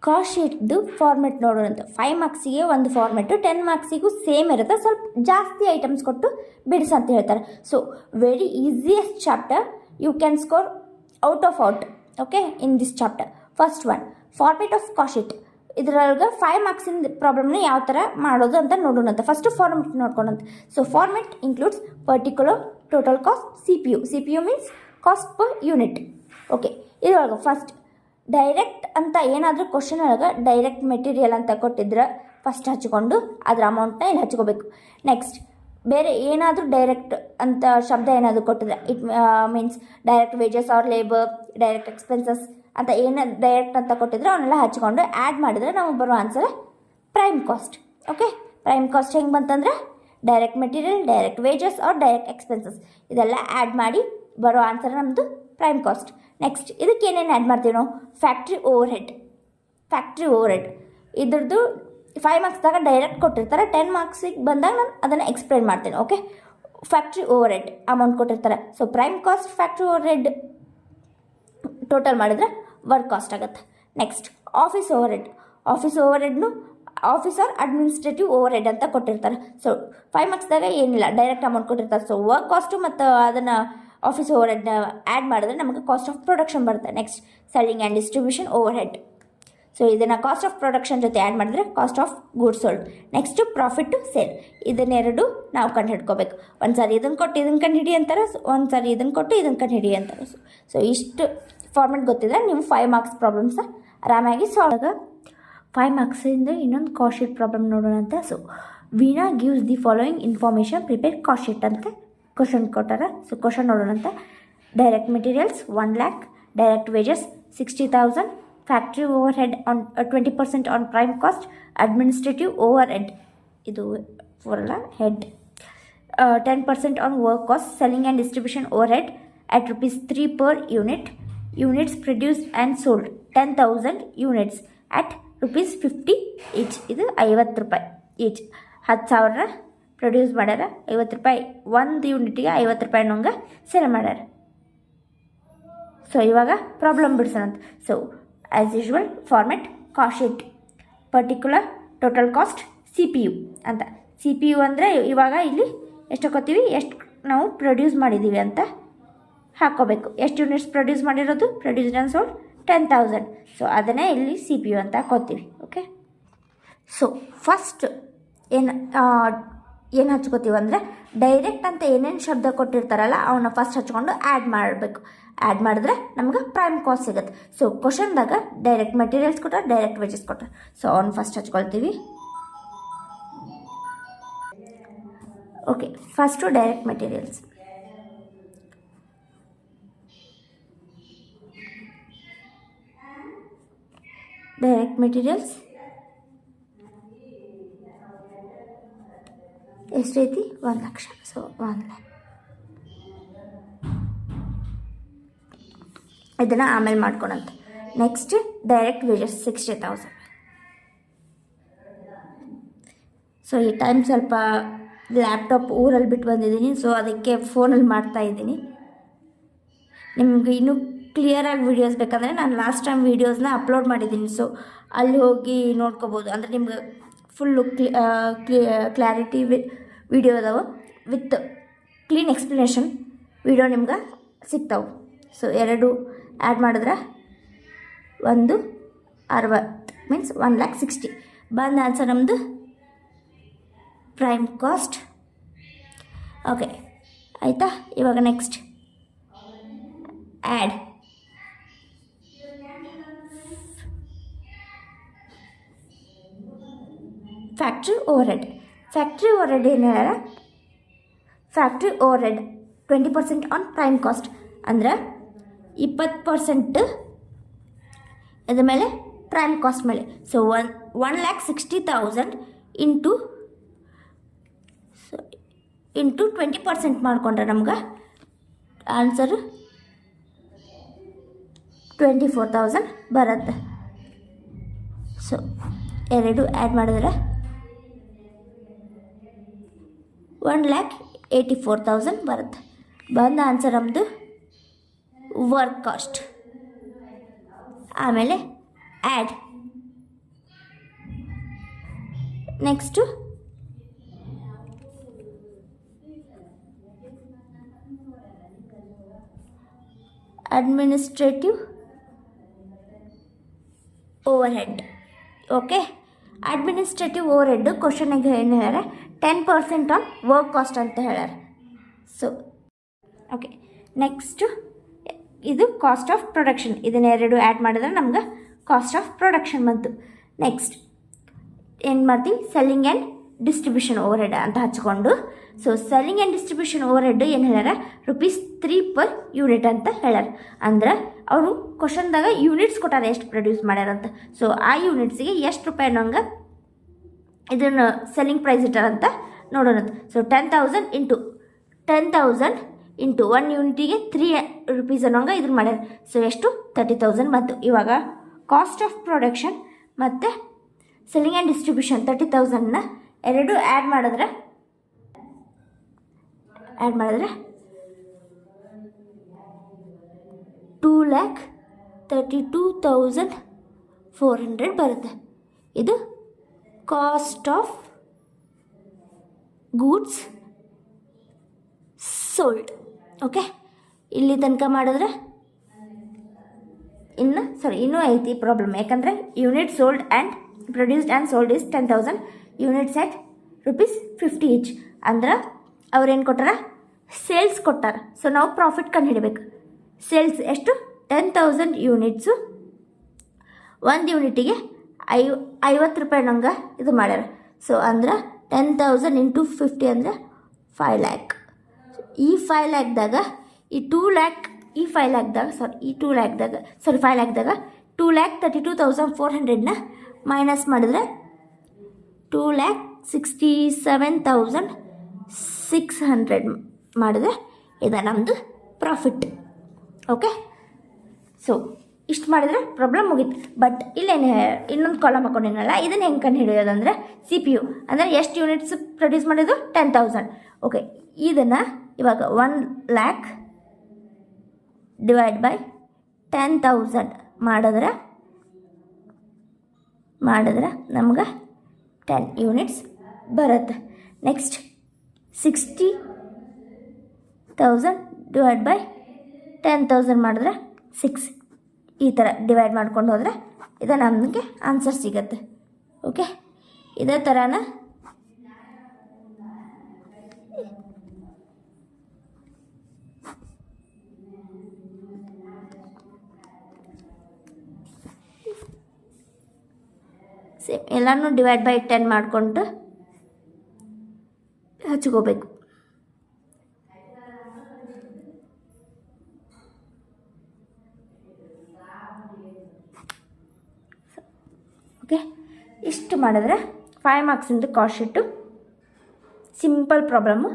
Cost ಶೀಟ್ದು format ನೋಡೋಣಂತ. 5 ಮಾರ್ಕ್ಸಿಗೆ ಒಂದು format, 10 ಮಾರ್ಕ್ಸಿಗೂ same ಇರುತ್ತೆ, ಸ್ವಲ್ಪ ಜಾಸ್ತಿ ಐಟಮ್ಸ್ ಕೊಟ್ಟು ಬಿಡಿಸಿ ಅಂತ ಹೇಳ್ತಾರೆ. So very easiest chapter, you can score out of out okay in this chapter. First one format of cost sheet. ಇದರೊಳಗೆ 5 ಮಾರ್ಕ್ಸಿಂದ ಪ್ರಾಬ್ಲಮ್ನ ಯಾವ ಥರ ಮಾಡೋದು ಅಂತ ನೋಡೋಣಂತ. ಫಸ್ಟು ಫಾರ್ಮೆಟ್ ನೋಡ್ಕೊಳಂತ. So format includes particular, total cost, C P U means cost per unit. Okay, ಇದರೊಳಗೆ ಫಸ್ಟ್ ಡೈರೆಕ್ಟ್ ಅಂತ ಏನಾದರೂ ಕ್ವಶನ್ ಒಳಗೆ ಡೈರೆಕ್ಟ್ ಮೆಟೀರಿಯಲ್ ಅಂತ ಕೊಟ್ಟಿದ್ರೆ ಫಸ್ಟ್ ಹಚ್ಕೊಂಡು ಅದರ ಅಮೌಂಟ್ನ ಇಲ್ಲಿ ಹಚ್ಕೋಬೇಕು. ನೆಕ್ಸ್ಟ್ ಬೇರೆ ಏನಾದರೂ ಡೈರೆಕ್ಟ್ ಅಂತ ಶಬ್ದ ಏನಾದರೂ ಕೊಟ್ಟಿದ್ರೆ, it means direct wages or labour, direct expenses ಅಂತ ಏನು ಡೈರೆಕ್ಟ್ ಅಂತ ಕೊಟ್ಟಿದ್ರೆ ಅವನ್ನೆಲ್ಲ ಹಚ್ಕೊಂಡು ಆ್ಯಡ್ ಮಾಡಿದರೆ ನಮಗೆ ಬರೋ answer prime cost. Okay, prime cost ಹೆಂಗೆ ಬಂತಂದರೆ direct material, direct wages or direct expenses ಇದೆಲ್ಲ ಆ್ಯಡ್ ಮಾಡಿ ಬರೋ ಆನ್ಸರ್ ನಮ್ಮದು ಪ್ರೈಮ್ ಕಾಸ್ಟ್. ನೆಕ್ಸ್ಟ್ ಇದಕ್ಕೆ ಏನೇನು ಆ್ಯಡ್ ಮಾಡ್ತೀವಿ ನಾವು? ಫ್ಯಾಕ್ಟ್ರಿ ಓವರ್ ಹೆಡ್ ಇದ್ರದ್ದು 5 ಮಾರ್ಕ್ಸ್ದಾಗ ಡೈರೆಕ್ಟ್ ಕೊಟ್ಟಿರ್ತಾರೆ, 10 ಮಾರ್ಕ್ಸಿಗೆ ಬಂದಾಗ ನಾನು ಅದನ್ನು ಎಕ್ಸ್ಪ್ಲೈನ್ ಮಾಡ್ತೀನಿ. Okay, factory overhead amount ಕೊಟ್ಟಿರ್ತಾರೆ. So prime cost factory overhead total ಮಾಡಿದ್ರೆ ವರ್ಕ್ ಕಾಸ್ಟ್ ಆಗುತ್ತೆ. ನೆಕ್ಸ್ಟ್ ಆಫೀಸ್ ಓವರ್ ಹೆಡ್ನು office or administrative overhead ಅಂತ ಕೊಟ್ಟಿರ್ತಾರೆ. ಸೊ 5 ಮಾರ್ಕ್ಸ್ದಾಗ ಏನಿಲ್ಲ, ಡೈರೆಕ್ಟ್ ಅಮೌಂಟ್ ಕೊಟ್ಟಿರ್ತಾರೆ. ಸೊ ವರ್ಕ್ ಕಾಸ್ಟು ಮತ್ತು ಅದನ್ನು ಆಫೀಸ್ ಓವರ್ ಹೆಡ್ನ ಆ್ಯಡ್ ಮಾಡಿದ್ರೆ ನಮಗೆ ಕಾಸ್ಟ್ ಆಫ್ ಪ್ರೊಡಕ್ಷನ್ ಬರುತ್ತೆ. Next selling and distribution overhead. So ಇದನ್ನು ಕಾಸ್ಟ್ ಆಫ್ ಪ್ರೊಡಕ್ಷನ್ ಜೊತೆ ಆ್ಯಡ್ ಮಾಡಿದ್ರೆ cost of goods sold. Next profit to sale. ಇದನ್ನೆರಡು ನಾವು ಕಂಡು ಹಿಡ್ಕೋಬೇಕು. ಒಂದು ಸಾರಿ ಇದನ್ನು ಕೊಟ್ಟು ಇದನ್ನು ಕಂಡು ಹಿಡಿ ಅಂತಾರೆ, ಒಂದು ಸಾರಿ ಇದನ್ನು ಕೊಟ್ಟು ಇದನ್ನು ಕಂಡು ಹಿಡಿ ಅಂತಾರೆ. ಸೊ ಇಷ್ಟು ಫಾರ್ಮೆಟ್ ಗೊತ್ತಿದ್ರೆ ನೀವು 5 ಮಾರ್ಕ್ಸ್ ಪ್ರಾಬ್ಲಮ್ಸ ಆರಾಮಾಗಿ ಸಾಲ್ವ್. 5 ಮಾರ್ಕ್ಸಿಂದ ಇನ್ನೊಂದು ಕಾಸ್ಟ್ ಶೀಟ್ ಪ್ರಾಬ್ಲಮ್ ನೋಡೋಣ ಅಂತ. So Veena gives the following information, prepare cost sheet ಅಂತ ಕ್ವಶನ್ ಕೊಟ್ಟಾರೆ. ಸೊ ಕ್ವಶನ್ ನೋಡೋಣ ಅಂತ. Direct materials 1 lakh, direct wages 60,000, factory overhead on 20% on prime cost, administrative overhead ಇದು ಫಾರಲ್ಲ head 10% on work cost, selling and distribution overhead at ₹3 per unit, units produced and sold 10,000 units at ₹50 each. ಇದು 50 ರೂಪಾಯಿ each. 10,000 produce ಮಾಡ್ಯಾರ, 50 ರೂಪಾಯಿ ಒಂದು ಯೂನಿಟಿಗೆ 50 ರೂಪಾಯಿ ನಂಗೆ sale ಮಾಡ್ಯಾರ. ಸೊ ಇವಾಗ ಪ್ರಾಬ್ಲಮ್ ಬಿಡ್ಸೋಣಂತ. So as usual format cost sheet, particular, total cost, CPU ಅಂತ. CPU ಅಂದರೆ ಇವಾಗ ಇಲ್ಲಿ ಎಷ್ಟು ಹಾಕೋತೀವಿ, ಎಷ್ಟು ನಾವು ಪ್ರೊಡ್ಯೂಸ್ ಮಾಡಿದ್ದೀವಿ ಅಂತ ಹಾಕ್ಕೋಬೇಕು. ಎಷ್ಟು ಯೂನಿಟ್ಸ್ ಪ್ರೊಡ್ಯೂಸ್ ಮಾಡಿರೋದು, ಪ್ರೊಡ್ಯೂಸ್ಡ್ ಆ್ಯಂಡ್ ಸೋಲ್ಡ್ 10,000. ಸೊ ಅದನ್ನೇ ಇಲ್ಲಿ CPU ಅಂತ ಹಾಕೋತೀವಿ. ಓಕೆ, ಸೊ ಫಸ್ಟ್ ಏನು ಹಚ್ಕೋತೀವಿ ಅಂದರೆ ಡೈರೆಕ್ಟ್ ಅಂತ ಏನೇನು ಶಬ್ದ ಕೊಟ್ಟಿರ್ತಾರಲ್ಲ ಅವನ್ನ ಫಸ್ಟ್ ಹಚ್ಕೊಂಡು ಆ್ಯಡ್ ಮಾಡಬೇಕು. ಆ್ಯಡ್ ಮಾಡಿದ್ರೆ ನಮ್ಗೆ ಪ್ರೈಮ್ ಕಾಸ್ಟ್ ಸಿಗುತ್ತೆ. ಸೊ ಕ್ವಶನ್ದಾಗ ಡೈರೆಕ್ಟ್ ಮೆಟೀರಿಯಲ್ಸ್ ಕೊಟ್ಟಾರೆ, ಡೈರೆಕ್ಟ್ ವೇಜಸ್ ಕೊಟ್ಟಾರೆ. ಸೊ ಅವ್ನು ಫಸ್ಟ್ ಹಚ್ಕೊಳ್ತೀವಿ. Okay, first direct materials. Direct materials ಎಷ್ಟೈತಿ? 1 ಲಕ್ಷ. ಸೊ 1 lakh ಇದನ್ನು ಆಮೇಲೆ ಮಾಡ್ಕೊಳಂತ. Next direct wages 60,000. ಸೊ ಈ ಟೈಮ್ ಸ್ವಲ್ಪ ಲ್ಯಾಪ್ಟಾಪ್ ಊರಲ್ಲಿ ಬಿಟ್ಟು ಬಂದಿದ್ದೀನಿ, ಸೊ ಅದಕ್ಕೆ ಫೋನಲ್ಲಿ ಮಾಡ್ತಾಯಿದ್ದೀನಿ. ನಿಮ್ಗೆ ಇನ್ನೂ ಕ್ಲಿಯರಾಗಿ ವೀಡಿಯೋಸ್ ಬೇಕಂದರೆ ನಾನು ಲಾಸ್ಟ್ ಟೈಮ್ ವೀಡಿಯೋಸ್ನ ಅಪ್ಲೋಡ್ ಮಾಡಿದ್ದೀನಿ. ಸೊ ಅಲ್ಲಿ ಹೋಗಿ ನೋಡ್ಕೋಬೋದು. ಅಂದರೆ ನಿಮ್ಗೆ ಫುಲ್ಲು ಕ್ಲಾರಿಟಿ ವಿಡಿಯೋ ಅದಾವೆ ವಿತ್ ಕ್ಲೀನ್ ಎಕ್ಸ್ಪ್ಲನೇಷನ್ ವಿಡಿಯೋ ನಿಮ್ಗೆ ಸಿಗ್ತಾವೆ. ಸೊ ಎರಡು ಆ್ಯಡ್ ಮಾಡಿದ್ರೆ 160 ಮೀನ್ಸ್ 1,60,000 ಬಂದ ಆನ್ಸರ್ ನಮ್ಮದು ಪ್ರೈಮ್ ಕಾಸ್ಟ್. ಓಕೆ ಆಯಿತಾ? ಇವಾಗ next add factory over head. Factory over head ಏನು ಹೇಳ? Factory over head 20% on prime cost ಅಂದರೆ 20% ಇದ್ರ ಮೇಲೆ ಪ್ರೈಮ್ ಕಾಸ್ಟ್ ಮೇಲೆ. ಸೊ 1,60,000 ಇಂಟು 20% ಮಾಡಿಕೊಂಡ್ರೆ ನಮ್ಗೆ ಆನ್ಸರ್ 24,000 ಬರುತ್ತೆ. ಸೊ ಎರಡು ಆ್ಯಡ್ ಮಾಡಿದ್ರೆ 1,84,000 ಬರುತ್ತೆ. ಬಂದ ಆನ್ಸರ್ ನಮ್ಮದು ವರ್ಕ್ ಕಾಸ್ಟ್. ಆಮೇಲೆ add next administrative overhead. Okay, administrative overhead ಕ್ವಶನಿಗೆ ಏನು ಹೇಳ್ಯಾರ, 10% ಆನ್ ವರ್ಕ್ ಕಾಸ್ಟ್ ಅಂತ ಹೇಳ್ಯಾರ. ಸೊ ಓಕೆ, ನೆಕ್ಸ್ಟು ಇದು ಕಾಸ್ಟ್ ಆಫ್ ಪ್ರೊಡಕ್ಷನ್. ಇದನ್ನೆರಡು ಆ್ಯಡ್ ಮಾಡಿದ್ರೆ ನಮ್ಗೆ ಕಾಸ್ಟ್ ಆಫ್ ಪ್ರೊಡಕ್ಷನ್ ಬಂತು. ನೆಕ್ಸ್ಟ್ ಏನು ಮಾಡ್ತೀವಿ, ಸೆಲ್ಲಿಂಗ್ ಆ್ಯಂಡ್ ಡಿಸ್ಟ್ರಿಬ್ಯೂಷನ್ ಓವರ್ಹೆಡ್ ಅಂತ ಹಚ್ಕೊಂಡು, so selling and distribution overhead ಏನು ಹೇಳ್ಯಾರ, ₹3 per ಯೂನಿಟ್ ಅಂತ ಹೇಳ್ಯಾರ. ಅಂದ್ರೆ ಅವರು ಕ್ವಶನ್ದಾಗ ಯೂನಿಟ್ಸ್ ಕೊಟ್ಟಾರ ಎಷ್ಟು ಪ್ರೊಡ್ಯೂಸ್ ಮಾಡ್ಯಾರಂತ. ಸೊ ಆ ಯೂನಿಟ್ಸಿಗೆ ಎಷ್ಟು ರೂಪಾಯಿ ಅನ್ನೋಂಗೆ ಇದನ್ನು ಸೆಲ್ಲಿಂಗ್ ಪ್ರೈಸ್ ಇಟ್ಟಾರಂತ ನೋಡೋಣ. ಸೊ 10,000 ಇಂಟು 1 ಯೂನಿಟಿಗೆ ₹3 ಅನ್ನೋಂಗೆ ಇದನ್ನು ಮಾಡ್ಯಾರ. ಸೊ ಎಷ್ಟು, 30,000 ಬಂತು. ಇವಾಗ ಕಾಸ್ಟ್ ಆಫ್ ಪ್ರೊಡಕ್ಷನ್ ಮತ್ತು ಸೆಲ್ಲಿಂಗ್ ಆ್ಯಂಡ್ ಡಿಸ್ಟ್ರಿಬ್ಯೂಷನ್ 30,000ನ ಎರಡು ಆ್ಯಡ್ ಮಾಡಿದ್ರೆ 2,32,400 ಬರುತ್ತೆ. ಇದು cost of goods sold. Okay, ಇಲ್ಲಿ ತನಕ ಮಾಡಿದ್ರೆ ಇನ್ನೂ ಐತಿ ಪ್ರಾಬ್ಲಮ್. ಯಾಕಂದರೆ unit sold and produced and sold is 10,000 units at ₹50 each. ಅಂದ್ರೆ ಅವ್ರೇನು ಕೊಟ್ಟಾರ, ಸೇಲ್ಸ್ ಕೊಟ್ಟಾರ. ಸೊ ನಾವು ಪ್ರಾಫಿಟ್ ಕಂಡು ಹಿಡಬೇಕು. ಸೇಲ್ಸ್ ಎಷ್ಟು, 10,000 ಯೂನಿಟ್ಸು, 1 ಯೂನಿಟಿಗೆ ₹50 ನಂಗೆ ಇದು ಮಾಡ್ಯಾರ. ಸೊ ಅಂದ್ರೆ 10,000 ಇಂಟು 50 ಅಂದರೆ 5 lakh. ಈ 5 lakhದಾಗ ಈ 2 lakh ಈ 5 lakhದಾಗ 5 lakhದಾಗ 2,32,400ನ ಮೈನಸ್ ಮಾಡಿದ್ರೆ 2,67,600 ಮಾಡಿದ್ರೆ ಇದು ನಮ್ಮದು ಪ್ರಾಫಿಟ್. ಓಕೆ, ಸೊ ಇಷ್ಟು ಮಾಡಿದರೆ ಪ್ರಾಬ್ಲಮ್ ಮುಗೀತು. ಬಟ್ ಇಲ್ಲೇನು ಇನ್ನೊಂದು ಕಾಲಮ್ ಹಾಕೊಂಡಿನಲ್ಲ, ಇದನ್ನು ಹೆಂಗೆ ಕಂಡು ಹಿಡಿಯೋದಂದರೆ CPU ಅಂದರೆ ಎಷ್ಟು ಯೂನಿಟ್ಸ್ ಪ್ರೊಡ್ಯೂಸ್ ಮಾಡಿದ್ದು, 10,000. ಓಕೆ, ಇದನ್ನು ಇವಾಗ 1 lakh ಡಿವೈಡ್ ಬೈ 10,000 ಮಾಡಿದ್ರೆ ನಮ್ಗೆ 10 ಯೂನಿಟ್ಸ್ ಬರುತ್ತೆ. ನೆಕ್ಸ್ಟ್ 60,000 ಡಿವೈಡ್ ಬೈ 10,000 ಮಾಡಿದ್ರೆ 6. ಈ ಥರ ಡಿವೈಡ್ ಮಾಡ್ಕೊಂಡು ಹೋದರೆ ಇದು ನಮಗೆ ಆನ್ಸರ್ ಸಿಗತ್ತೆ. ಓಕೆ, ಇದೇ ಥರನ ಸೇಮ್ ಎಲ್ಲನೂ ಡಿವೈಡ್ ಬೈ 10 ಮಾಡಿಕೊಂಡು ಹಚ್ಕೋಬೇಕು. ಓಕೆ, ಇಷ್ಟು ಮಾಡಿದ್ರೆ 5 ಮಾರ್ಕ್ಸಿಂದು ಕಾಸ್ಟ್ ಶೀಟು ಸಿಂಪಲ್ ಪ್ರಾಬ್ಲಮ್ಮು